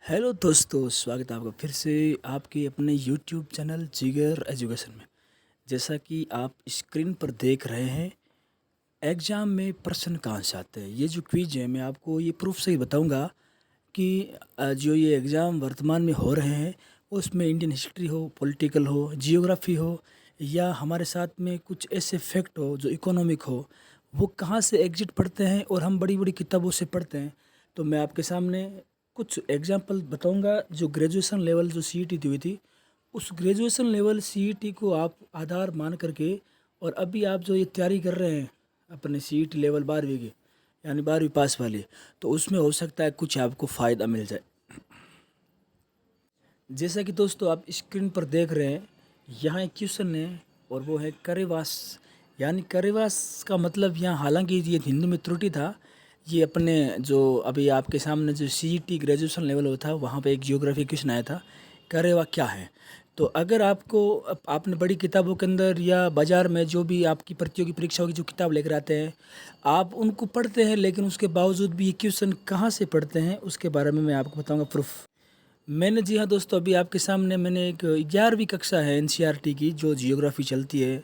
Hello दोस्तों, स्वागत है आपका फिर से आपके अपने यूट्यूब चैनल जिगर एजुकेशन में। जैसा कि आप स्क्रीन पर देख रहे हैं, एग्ज़ाम में प्रश्न कहाँ से आते हैं। ये जो क्विज है, मैं आपको ये प्रूफ से ही बताऊंगा कि जो ये एग्ज़ाम वर्तमान में हो रहे हैं, उसमें इंडियन हिस्ट्री हो, पॉलिटिकल हो, जियोग्राफी हो, या हमारे साथ में कुछ ऐसे फैक्ट हो जो इकोनॉमिक हो, वो कहाँ से एग्जिट पढ़ते हैं और हम बड़ी बड़ी किताबों से पढ़ते हैं। तो मैं आपके सामने कुछ एग्जाम्पल बताऊंगा। जो ग्रेजुएशन लेवल जो सीईटी दी हुई थी, उस ग्रेजुएशन लेवल सीईटी को आप आधार मान करके, और अभी आप जो ये तैयारी कर रहे हैं अपने सीईटी लेवल 12वीं की, यानी 12वीं पास वाली, तो उसमें हो सकता है कुछ आपको फ़ायदा मिल जाए। जैसा कि दोस्तों आप स्क्रीन पर देख रहे हैं, यहाँ एक क्वेश्चन है और वो है करेवास। यानी करेवास का मतलब यहाँ, हालांकि ये हिंदी में त्रुटि था, ये अपने जो अभी आपके सामने जो सीईटी ग्रेजुएशन लेवल हुआ था, वहाँ पे एक जियोग्राफी क्वेश्चन आया था, करेवा क्या है। तो अगर आपको आपने बड़ी किताबों के अंदर या बाज़ार में जो भी आपकी प्रतियोगी परीक्षाओं की जो किताब लेकर आते हैं, आप उनको पढ़ते हैं, लेकिन उसके बावजूद भी ये क्वेश्चन कहाँ से पढ़ते हैं उसके बारे में मैं आपको बताऊँगा प्रूफ। मैंने, जी हाँ दोस्तों, अभी आपके सामने मैंने एक 11वीं कक्षा है एनसीईआरटी की जो जियोग्राफी चलती है,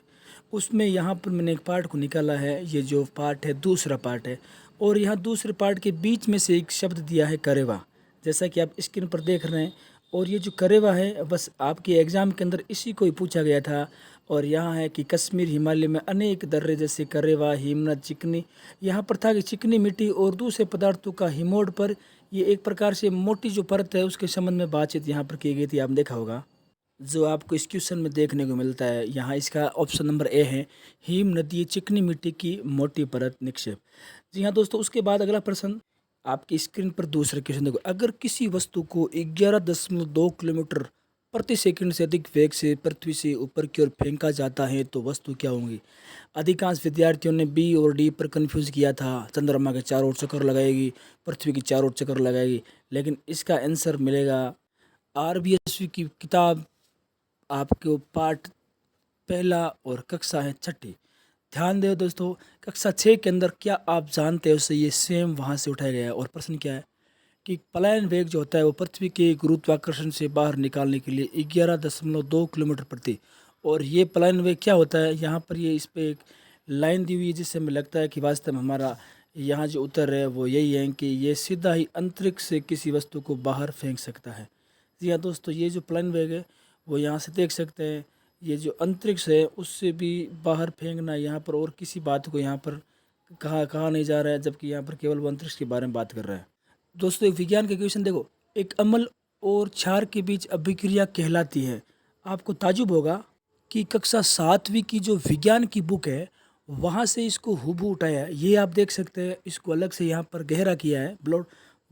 उसमें यहाँ पर मैंने एक पार्ट को निकाला है। ये जो पार्ट है दूसरा पार्ट है, और यहाँ दूसरे पार्ट के बीच में से एक शब्द दिया है करेवा, जैसा कि आप स्क्रीन पर देख रहे हैं। और ये जो करेवा है, बस आपके एग्ज़ाम के अंदर इसी को ही पूछा गया था। और यहाँ है कि कश्मीर हिमालय में अनेक दर्रे जैसे करेवा, हिमनद, चिकनी, यहाँ पर था कि चिकनी मिट्टी और दूसरे पदार्थों का हिमोड पर, ये एक प्रकार से मोटी जो परत है उसके संबंध में बातचीत यहाँ पर की गई थी। आपने देखा होगा जो आपको इस क्वेश्चन में देखने को मिलता है। यहाँ इसका ऑप्शन नंबर ए है, हिम नदी चिकनी मिट्टी की मोटी परत निक्षेप। जी हाँ दोस्तों, उसके बाद अगला प्रश्न आपकी स्क्रीन पर दूसरा क्वेश्चन देखो। अगर किसी वस्तु को 11.2 किलोमीटर प्रति सेकंड से अधिक वेग से पृथ्वी से ऊपर की ओर फेंका जाता है तो वस्तु क्या होंगी। अधिकांश विद्यार्थियों ने बी और डी पर कंफ्यूज किया था। चंद्रमा के चारों ओर चक्कर लगाएगी, पृथ्वी की चारों ओर चक्कर लगाएगी, लेकिन इसका आंसर मिलेगा आरबीएसवी की किताब, आपको पाठ पहला और कक्षा है छठी। ध्यान दो दोस्तों, कक्षा 6 के अंदर क्या आप जानते हो उससे ये सेम वहाँ से उठाया गया है। और प्रश्न क्या है कि पलायन वेग जो होता है वो पृथ्वी के गुरुत्वाकर्षण से बाहर निकालने के लिए 11.2 किलोमीटर प्रति। और ये पलायन वेग क्या होता है, यहाँ पर ये इस पर एक लाइन दी हुई है, जिससे हमें लगता है कि वास्तव में हमारा यहाँ जो उत्तर है वो यही है कि ये सीधा ही अंतरिक्ष से किसी वस्तु को बाहर फेंक सकता है। जी हाँ दोस्तों, ये जो पलायन वेग है वो यहाँ से देख सकते हैं, ये जो अंतरिक्ष है उससे भी बाहर फेंकना यहाँ पर, और किसी बात को यहाँ पर कहा नहीं जा रहा है, जबकि यहाँ पर केवल वो अंतरिक्ष के बारे में बात कर रहा है। दोस्तों एक विज्ञान का क्वेश्चन देखो, एक अम्ल और क्षार के बीच अभिक्रिया कहलाती है। आपको ताजुब होगा कि कक्षा 7वीं की जो विज्ञान की बुक है, वहाँ से इसको हूबहू उठाया है। ये आप देख सकते हैं, इसको अलग से यहाँ पर गहरा किया है,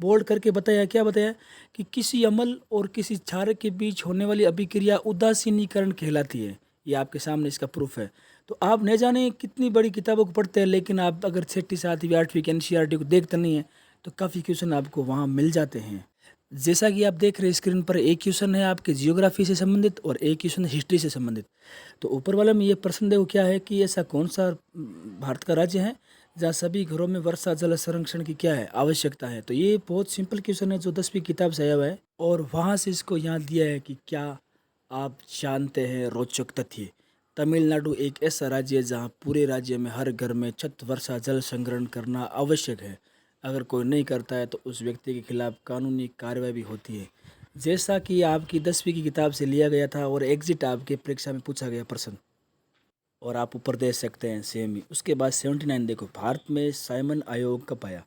बोल्ड करके बताया। क्या बताया कि किसी अम्ल और किसी क्षार के बीच होने वाली अभिक्रिया उदासीनीकरण कहलाती है। ये आपके सामने इसका प्रूफ है। तो आप न जाने कितनी बड़ी किताबों को पढ़ते हैं, लेकिन आप अगर 6ठी 7वीं 8वीं की एनसीईआरटी को देखते नहीं है तो काफ़ी क्वेश्चन आपको वहाँ मिल जाते हैं। जैसा कि आप देख रहे हैं स्क्रीन पर, एक क्वेश्चन है आपके जियोग्राफी से संबंधित और एक क्वेश्चन हिस्ट्री से संबंधित। तो ऊपर वाले में ये प्रश्न देखो क्या है कि ऐसा कौन सा भारत का राज्य है जहाँ सभी घरों में वर्षा जल संरक्षण की क्या है आवश्यकता है। तो ये बहुत सिंपल क्वेश्चन है जो 10वीं किताब से आया हुआ है, और वहाँ से इसको यहाँ दिया है कि क्या आप जानते हैं रोचक तथ्य। तमिलनाडु एक ऐसा राज्य है जहाँ पूरे राज्य में हर घर में छत वर्षा जल संग्रहण करना आवश्यक है। अगर कोई नहीं करता है तो उस व्यक्ति के खिलाफ कानूनी कार्रवाई भी होती है। जैसा कि आपकी 10वीं की किताब से लिया गया था और एग्जिट आपके परीक्षा में पूछा गया प्रश्न, और आप ऊपर दे सकते हैं सेम ही। उसके बाद 79 देखो, भारत में साइमन आयोग कब आया।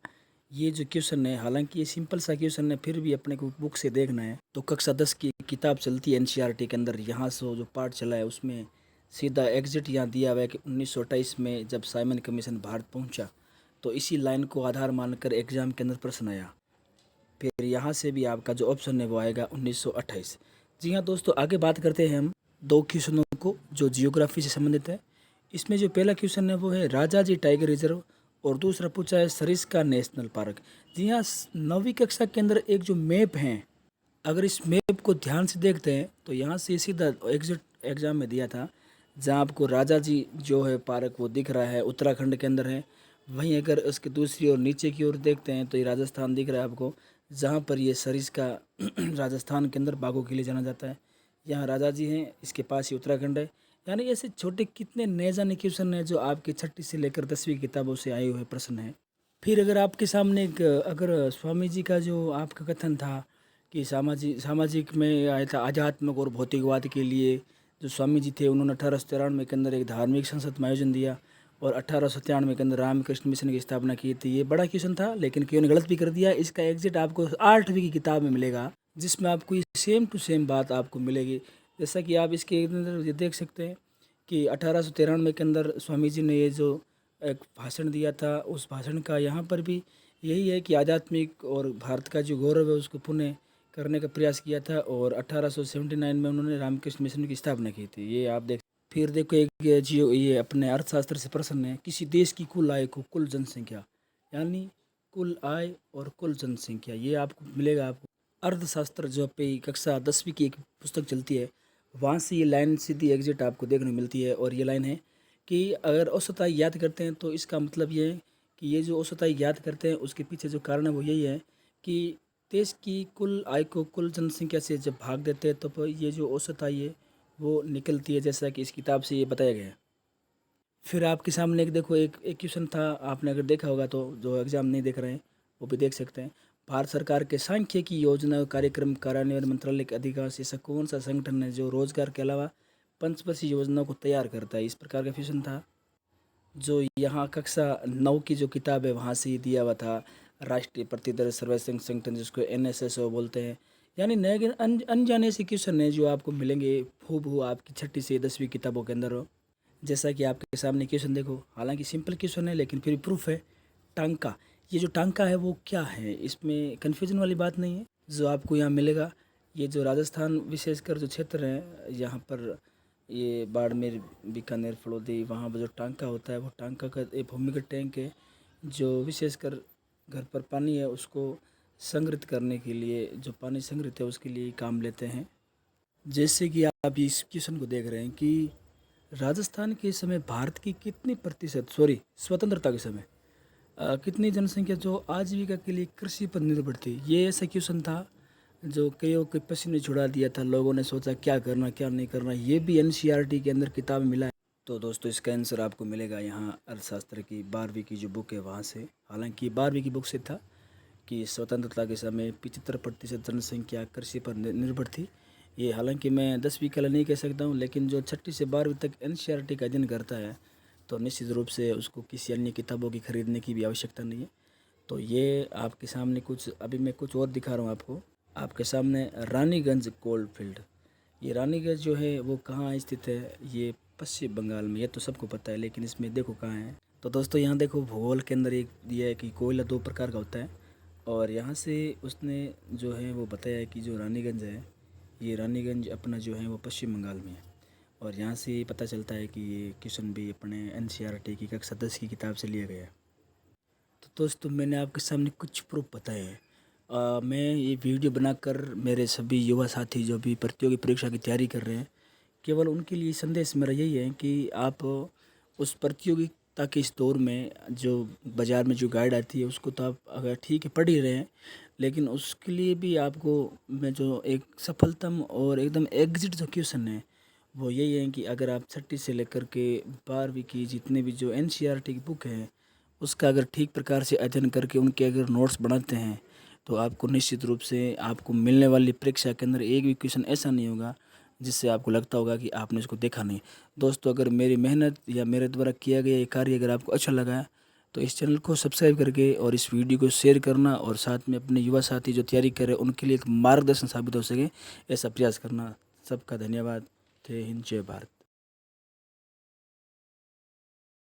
ये जो क्वेश्चन है, हालांकि ये सिंपल सा क्वेश्चन है, फिर भी अपने को बुक से देखना है। तो कक्षा 10 की किताब चलती है एनसीईआरटी के अंदर, यहाँ से जो पार्ट चला है उसमें सीधा एग्जिट यहाँ दिया हुआ है कि 1928 में जब साइमन कमीशन भारत पहुँचा, तो इसी लाइन को आधार मानकर एग्जाम के अंदर प्रश्न आया। फिर यहाँ से भी आपका जो ऑप्शन है वो आएगा 1928। जी हाँ दोस्तों, आगे बात करते हैं हम दो क्वेश्चनों को जो जियोग्राफी से संबंधित है। इसमें जो पहला क्वेश्चन है वो है राजा जी टाइगर रिजर्व, और दूसरा पूछा है सरिस्का नेशनल पार्क। जी हाँ, 9वीं कक्षा के अंदर एक जो मैप है, अगर इस मैप को ध्यान से देखते हैं तो यहाँ से सीधा एग्जिट एग्जाम में दिया था, जहाँ आपको राजा जी जो है पार्क वो दिख रहा है, उत्तराखंड के अंदर है। वहीं अगर उसके दूसरी ओर नीचे की ओर देखते हैं तो ये राजस्थान दिख रहा है आपको, जहाँ पर ये सरिस का राजस्थान के अंदर बाघों के लिए जाना जाता है। यहाँ राजा जी हैं, इसके पास ही उत्तराखंड है। यानी ऐसे छोटे कितने नए जाने क्वेश्चन हैं जो आपकी 6ठी से लेकर 10वीं किताबों से आए हुए प्रश्न हैं। फिर अगर आपके सामने एक अगर स्वामी जी का जो आपका कथन था कि सामाजिक में आया था आध्यात्मिक और भौतिकवाद के लिए, जो स्वामी जी थे उन्होंने 1893 के अंदर एक धार्मिक संसद में आयोजन दिया और 1897 के अंदर रामकृष्ण मिशन की स्थापना की थी। ये बड़ा क्वेश्चन था, लेकिन क्यों ने गलत भी कर दिया। इसका एग्जिट आपको 8वीं की किताब में मिलेगा, जिसमें आपको ये सेम टू सेम बात आपको मिलेगी। जैसा कि आप इसके अंदर ये देख सकते हैं कि 1893 के अंदर स्वामी जी ने ये जो एक भाषण दिया था, उस भाषण का यहाँ पर भी यही है कि आध्यात्मिक और भारत का जो गौरव है उसको पुनः करने का प्रयास किया था। और 1879 में उन्होंने रामकृष्ण मिशन की स्थापना की थी। ये आप देख। फिर देखो एक ये अपने अर्थशास्त्र से प्रश्न है, किसी देश की कुल आय को कुल जनसंख्या, यानी कुल आय और कुल जनसंख्या, ये आपको मिलेगा। आपको अर्थशास्त्र जो पे कक्षा 10वीं की एक पुस्तक चलती है, वहाँ से ये लाइन सीधी एग्जिट आपको देखने को मिलती है। और ये लाइन है कि अगर औसत आय याद करते हैं तो इसका मतलब ये है कि ये जो औसत आय याद करते हैं उसके पीछे जो कारण है वो यही है कि देश की कुल आय को कुल जनसंख्या से जब भाग देते हैं तो ये जो औसत आय है वो निकलती है, जैसा कि इस किताब से ये बताया गया है। फिर आपके सामने एक देखो एक क्वेश्चन था, आपने अगर देखा होगा तो जो एग्ज़ाम नहीं देख रहे हैं वो भी देख सकते हैं। भारत सरकार के सांख्यिकी योजना और कार्यक्रम कार्यान्वयन मंत्रालय के अधिकांश ऐसा कौन सा संगठन है जो रोजगार के अलावा पंचवर्षीय योजनाओं को तैयार करता है। इस प्रकार का क्वेश्चन था, जो यहाँ कक्षा 9 की जो किताब है वहाँ से ही दिया हुआ था। राष्ट्रीय प्रतिदर सर्वेक्षण संगठन, जिसको NSSO बोलते हैं। यानी नए अनजाने से क्वेश्चन है जो आपको मिलेंगे हूबहू आपकी 6ठी से 10वीं किताबों के अंदर हो। जैसा कि आपके सामने क्वेश्चन देखो, हालांकि सिंपल क्वेश्चन है लेकिन फिर प्रूफ है। टांका, ये जो टांका है वो क्या है, इसमें कन्फ्यूजन वाली बात नहीं है। जो आपको यहाँ मिलेगा, ये जो राजस्थान विशेषकर जो क्षेत्र है यहाँ पर, ये बाड़मेर, बीकानेर, फलोदी, वहाँ पर जो टांका होता है वो टांका का एक भूमिगत टैंक है जो विशेषकर घर पर पानी है उसको संग्रहित करने के लिए, जो पानी संग्रहित है उसके लिए काम लेते हैं। जैसे कि आप इस क्वेश्चन को देख रहे हैं कि राजस्थान के समय भारत की कितनी प्रतिशत, स्वतंत्रता के समय कितनी जनसंख्या जो आजीविका के लिए कृषि पर निर्भर थी। ये ऐसा क्वेश्चन था जो कईयों के पसीने छुड़ा दिया था। लोगों ने सोचा क्या करना क्या नहीं करना। ये भी NCERT के अंदर किताब में मिला है। तो दोस्तों इसका आंसर आपको मिलेगा यहाँ अर्थशास्त्र की 12वीं की जो बुक है वहाँ से। हालांकि 12वीं की बुक से था कि स्वतंत्रता के समय 75% जनसंख्या कृषि पर निर्भर थी। ये हालांकि मैं 10वीं का नहीं कह सकता हूँ, लेकिन जो 6ठी से 12वीं तक NCERT का अध्ययन करता है तो निश्चित रूप से उसको किसी अन्य किताबों की खरीदने की भी आवश्यकता नहीं है। तो ये आपके सामने कुछ, अभी मैं कुछ और दिखा रहा हूँ आपको। आपके सामने रानीगंज कोल फील्ड, ये रानीगंज जो है वो कहाँ स्थित है, ये पश्चिम बंगाल में। ये तो सबको पता है, लेकिन इसमें देखो कहाँ है। तो दोस्तों यहाँ देखो भूगोल के अंदर एक दिया है कि कोयला 2 प्रकार का होता है, और यहाँ से उसने जो है वो बताया है कि जो रानीगंज है, ये रानीगंज अपना जो है वो पश्चिम बंगाल में है। और यहाँ से पता चलता है कि ये क्वेश्चन भी अपने NCERT की कक्षा 10 की किताब से लिया गया है। तो दोस्तों मैंने आपके सामने कुछ प्रूफ बताए हैं। मैं ये वीडियो बनाकर मेरे सभी युवा साथी जो भी प्रतियोगी परीक्षा की तैयारी कर रहे हैं, केवल उनके लिए संदेश मेरा यही है कि आप उस प्रतियोगिता के इस दौर में जो बाज़ार में जो गाइड आती है उसको तो आप अगर ठीक है पढ़ ही रहे हैं, लेकिन उसके लिए भी आपको मैं जो एक सफलतम और एकदम एग्जिट जो क्वेश्चन है वो यही है कि अगर आप 6ठी से लेकर के 12वीं की जितने भी जो NCERT की बुक है उसका अगर ठीक प्रकार से अध्ययन करके उनके अगर नोट्स बनाते हैं तो आपको निश्चित रूप से आपको मिलने वाली परीक्षा के अंदर एक भी क्वेश्चन ऐसा नहीं होगा जिससे आपको लगता होगा कि आपने इसको देखा नहीं। दोस्तों अगर मेरी मेहनत या मेरे द्वारा किया गया ये कार्य अगर आपको अच्छा लगा है तो इस चैनल को सब्सक्राइब करके और इस वीडियो को शेयर करना, और साथ में अपने युवा साथी जो तैयारी कर रहे हैं उनके लिए एक मार्गदर्शन साबित हो सके ऐसा प्रयास करना। सबका धन्यवाद। जय हिंद, जय भारत।